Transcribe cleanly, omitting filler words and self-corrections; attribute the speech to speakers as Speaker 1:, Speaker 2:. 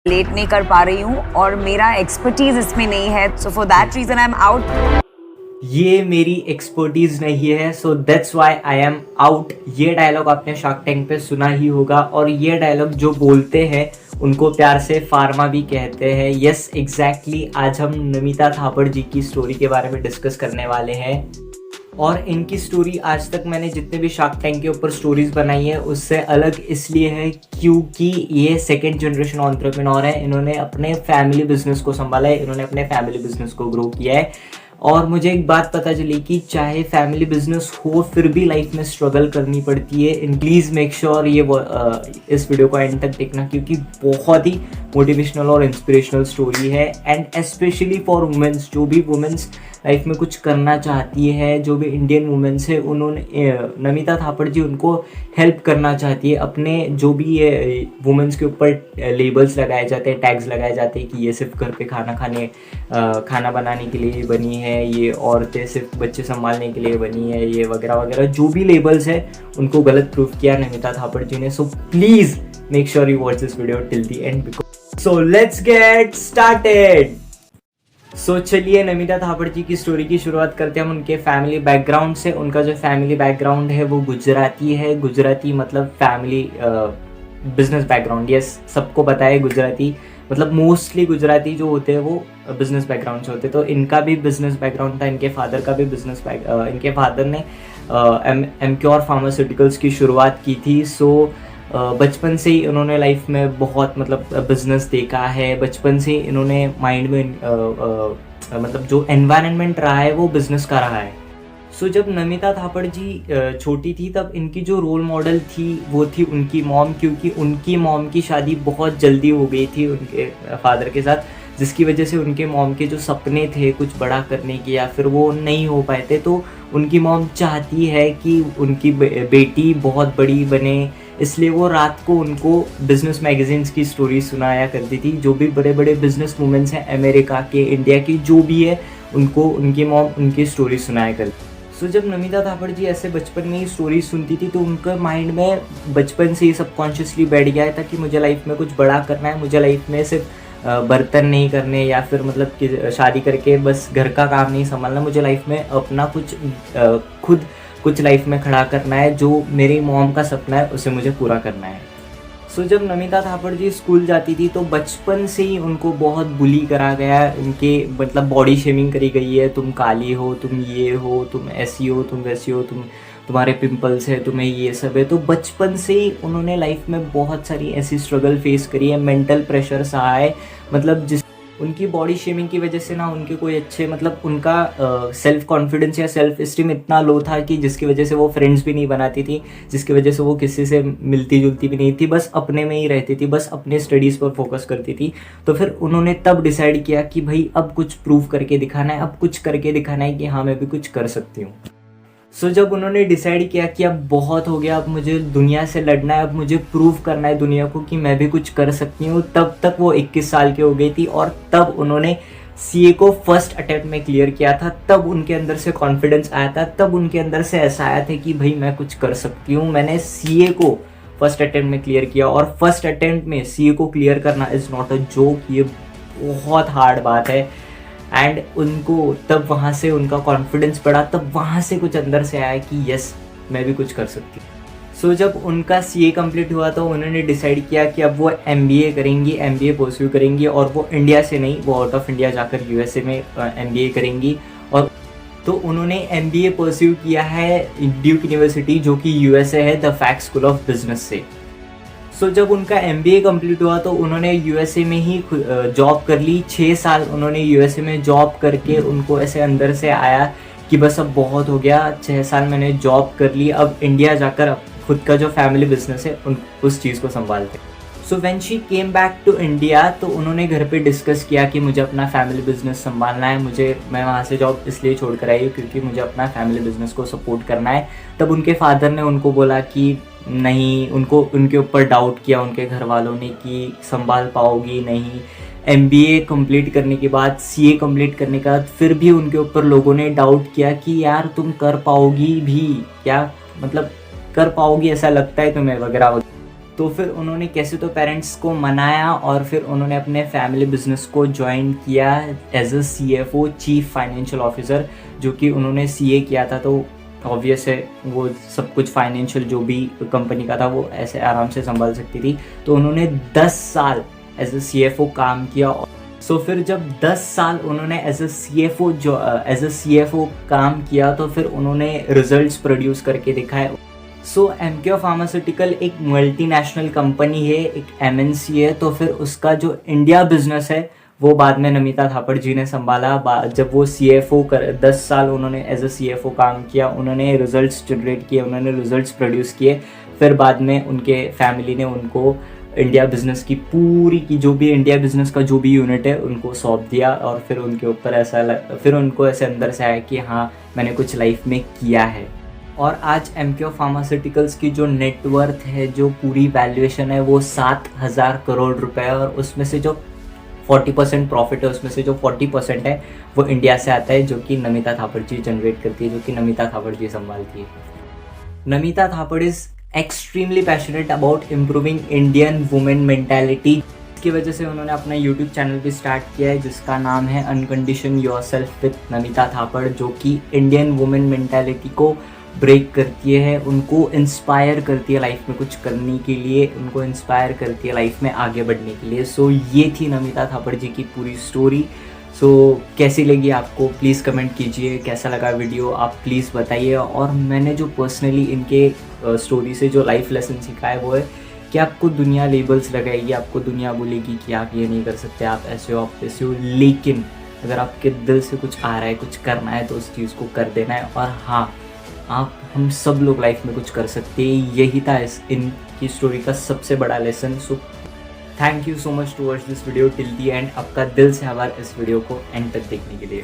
Speaker 1: Relate नहीं कर पा रही हूँ और मेरा एक्सपर्टीज इसमें नहीं है, so for that reason I am out.
Speaker 2: ये मेरी एक्सपर्टीज नहीं है, so that's why I am out. ये डायलॉग आपने शार्क टैंक पे सुना ही होगा, और ये डायलॉग जो बोलते हैं उनको प्यार से फार्मा भी कहते हैं। यस एग्जैक्टली, आज हम नमिता थापड़ जी की स्टोरी के बारे में डिस्कस करने वाले हैं। और इनकी स्टोरी आज तक मैंने जितने भी शार्क टैंक के ऊपर स्टोरीज बनाई है उससे अलग इसलिए है क्योंकि ये सेकेंड जनरेशन एंटरप्रेन्योर है। इन्होंने अपने फैमिली बिजनेस को संभाला है, इन्होंने अपने फैमिली बिजनेस को ग्रो किया है। और मुझे एक बात पता चली कि चाहे फैमिली बिजनेस हो फिर भी लाइफ में स्ट्रगल करनी पड़ती है। इन प्लीज़ मेक श्योर इस वीडियो को एंड तक देखना, क्योंकि बहुत ही मोटिवेशनल और इंस्पिरेशनल स्टोरी है। एंड स्पेशली फॉर वुमेंस, जो भी वुमेंस लाइफ में कुछ करना चाहती है, जो भी इंडियन वुमेंस है, उन्होंने नमिता थापड़ जी उनको हेल्प करना चाहती है। अपने जो भी ये वुमेंस के ऊपर लेबल्स लगाए जाते हैं, टैग्स लगाए जाते हैं कि ये सिर्फ घर पे खाना बनाने के लिए बनी है, ये औरतें सिर्फ बच्चे संभालने के लिए बनी है, ये वगैरह वगैरह जो भी लेबल्स है उनको गलत प्रूफ किया नमिता थापड़ जी ने। So please make sure you watch this video till the end, so let's get started. So चलिए नमिता थापड़ जी की स्टोरी की शुरुआत करते हैं हम उनके फैमिली बैकग्राउंड से। उनका जो फैमिली बैकग्राउंड है वो गुजराती है। गुजराती मतलब फैमिली बिजनेस बैकग्राउंड। यस, सबको पता है गुजराती मतलब मोस्टली गुजराती जो होते हैं वो बिजनेस बैकग्राउंड से होते हैं। तो इनका भी बिजनेस बैकग्राउंड था, इनके फादर का भी इनके फादर ने एमक्योर फार्मास्यूटिकल्स की शुरुआत की थी। सो बचपन से ही इन्होंने लाइफ में बहुत मतलब बिजनेस देखा है। बचपन से ही इन्होंने माइंड में मतलब जो एनवायरनमेंट रहा है वो बिजनेस का रहा है। सो जब नमिता थापड़ जी छोटी थी तब इनकी जो रोल मॉडल थी वो थी उनकी मॉम, क्योंकि उनकी मॉम की शादी बहुत जल्दी हो गई थी उनके फादर के साथ, जिसकी वजह से उनके मॉम के जो सपने थे कुछ बड़ा करने के या फिर वो नहीं हो पाए थे। तो उनकी मॉम चाहती है कि उनकी बेटी बहुत बड़ी बने, इसलिए वो रात को उनको बिजनेस मैगजीन्स की स्टोरी सुनाया करती थी। जो भी बड़े बड़े बिजनेस वुमेन्स हैं अमेरिका के, इंडिया की, जो भी है, उनको उनकी मॉम उनकी स्टोरी सुनाया करती। सो जब नमिता थापड़ जी ऐसे बचपन में ही स्टोरी सुनती थी तो उनके माइंड में बचपन से ही सबकॉन्शियसली बैठ गया था कि मुझे लाइफ में कुछ बड़ा करना है। मुझे लाइफ में सिर्फ बर्तन नहीं करने या फिर मतलब कि शादी करके बस घर का काम नहीं संभालना, मुझे लाइफ में अपना कुछ खुद कुछ लाइफ में खड़ा करना है। जो मेरी मॉम का सपना है उसे मुझे पूरा करना है। सो जब नमिता थापड़ जी स्कूल जाती थी तो बचपन से ही उनको बहुत बुली करा गया। उनके मतलब बॉडी शेमिंग करी गई है, तुम काली हो, तुम ये हो, तुम ऐसी हो, तुम वैसी हो, तुम्हारे पिंपल्स है, तुम्हें ये सब है। तो बचपन से ही उन्होंने लाइफ में बहुत सारी ऐसी स्ट्रगल फेस करी है, मेंटल प्रेशर सहा है। मतलब जिस उनकी बॉडी शेमिंग की वजह से ना उनके कोई अच्छे मतलब उनका सेल्फ कॉन्फिडेंस या सेल्फ इस्टीम इतना लो था कि जिसकी वजह से वो फ्रेंड्स भी नहीं बनाती थी, जिसकी वजह से वो किसी से मिलती जुलती भी नहीं थी, बस अपने में ही रहती थी, बस अपने स्टडीज़ पर फोकस करती थी। तो फिर उन्होंने तब डिसाइड किया कि भाई अब कुछ प्रूव करके दिखाना है, अब कुछ करके दिखाना है कि हाँ मैं भी कुछ कर सकती हूँ। सो जब उन्होंने डिसाइड किया कि अब बहुत हो गया, अब मुझे दुनिया से लड़ना है, अब मुझे प्रूव करना है दुनिया को कि मैं भी कुछ कर सकती हूँ, तब तक वो 21 साल की हो गई थी। और तब उन्होंने सीए को फर्स्ट अटेम्प्ट में क्लियर किया था। तब उनके अंदर से कॉन्फिडेंस आया था, तब उनके अंदर से ऐसा आया था कि भाई मैं कुछ कर सकती हूँ। मैंने सीए को फर्स्ट अटेम्प्ट में क्लियर किया, और फर्स्ट अटेम्प्ट में सीए को क्लियर करना इज़ नॉट अ जोक, ये बहुत हार्ड बात है। एंड उनको तब वहाँ से उनका कॉन्फिडेंस बढ़ा, तब वहाँ से कुछ अंदर से आया कि यस मैं भी कुछ कर सकती हूँ। सो जब उनका सीए कंप्लीट हुआ तो उन्होंने डिसाइड किया कि अब वो एमबीए करेंगी, एमबीए परस्यू करेंगी, और वो इंडिया से नहीं, वो आउट ऑफ इंडिया जाकर यूएसए में एमबीए करेंगी। और तो उन्होंने एमबीए परस्यू किया है ड्यूक यूनिवर्सिटी, जो कि यूएसए है, the fact school of business से। सो जब उनका एमबीए कंप्लीट हुआ तो उन्होंने यूएसए में ही जॉब कर ली। 6 साल उन्होंने यूएसए में जॉब करके उनको ऐसे अंदर से आया कि बस अब बहुत हो गया, 6 साल मैंने जॉब कर ली, अब इंडिया जाकर खुद का जो फैमिली बिजनेस है उस चीज़ को संभालते। So when she came back to India तो उन्होंने घर पे डिस्कस किया कि मुझे अपना फैमिली बिजनेस संभालना है, मैं वहाँ से जॉब इसलिए छोड़ कर आई हूँ क्योंकि मुझे अपना फैमिली बिजनेस को सपोर्ट करना है। तब उनके फादर ने उनको बोला कि नहीं, उनके ऊपर डाउट किया उनके घर वालों ने कि संभाल पाओगी नहीं। एमबीए कंप्लीट करने के बाद, सीए कंप्लीट करने के बाद फिर भी उनके ऊपर लोगों ने डाउट किया कि यार तुम कर पाओगी भी क्या, मतलब कर पाओगी, ऐसा लगता है तुम्हें, वगैरह वगैरह। तो फिर उन्होंने कैसे तो पेरेंट्स को मनाया और फिर उन्होंने अपने फैमिली बिजनेस को ज्वाइन किया as a CFO, chief financial officer, जो कि उन्होंने CA किया था। तो ऑब्वियस है वो सब कुछ फाइनेंशियल जो भी कंपनी का था वो ऐसे आराम से संभाल सकती थी। तो उन्होंने 10 साल एज अ CFO काम किया। सो फिर जब 10 साल उन्होंने एज अ CFO काम किया तो फिर उन्होंने रिजल्ट्स प्रोड्यूस करके दिखाए। सो एमक्योर फार्मास्यूटिकल एक मल्टीनेशनल कंपनी है, एक MNC है। तो फिर उसका जो इंडिया बिजनेस है वो बाद में नमिता थापड़ जी ने संभाला। जब वो 10 साल उन्होंने एज अ CFO काम किया, उन्होंने रिजल्ट्स जनरेट किए, उन्होंने रिजल्ट्स प्रोड्यूस किए। फिर बाद में उनके फैमिली ने उनको इंडिया बिजनेस की पूरी की जो भी इंडिया बिजनेस का जो भी यूनिट है उनको सौंप दिया। और फिर उनके ऊपर फिर उनको ऐसे अंदर से आया कि हाँ मैंने कुछ लाइफ में किया है। और आज एमक्योर फार्मास्यूटिकल्स की जो नेटवर्थ है, जो पूरी वैल्यूएशन है वो 7,000 करोड़ रुपए है। और उसमें से जो 40% प्रॉफिट है, उसमें से जो 40% है वो इंडिया से आता है, जो कि नमिता थापड़ जी जनरेट करती है, जो कि नमिता थापड़ जी संभालती है। Namita Thapar is extremely passionate about improving Indian women mentality. इसकी वजह से उन्होंने अपना यूट्यूब चैनल भी स्टार्ट किया है जिसका नाम है अनकंडीशन योरसेल्फ विद नमिता थापड़, जो कि इंडियन वुमेन मेंटालिटी को ब्रेक करती है, उनको इंस्पायर करती है लाइफ में कुछ करने के लिए, उनको इंस्पायर करती है लाइफ में आगे बढ़ने के लिए। सो ये थी नमिता थापड़ जी की पूरी स्टोरी। सो कैसी लगी आपको प्लीज़ कमेंट कीजिए, कैसा लगा वीडियो आप प्लीज़ बताइए। और मैंने जो पर्सनली इनके स्टोरी से जो लाइफ लेसन सीखा है वो है कि आपको दुनिया लेबल्स लगाएगी, आपको दुनिया बोलेगी कि आप ये नहीं कर सकते, आप ऐसे हो, आप वैसे हो, लेकिन अगर आपके दिल से कुछ आ रहा है, कुछ करना है तो उस चीज़ को कर देना है। और हाँ, हम सब लोग लाइफ में कुछ कर सकते हैं। यही था इनकी स्टोरी का सबसे बड़ा lesson. So thank you so much to watch this video till the end. आपका दिल से आभार इस वीडियो को एंड तक देखने के लिए।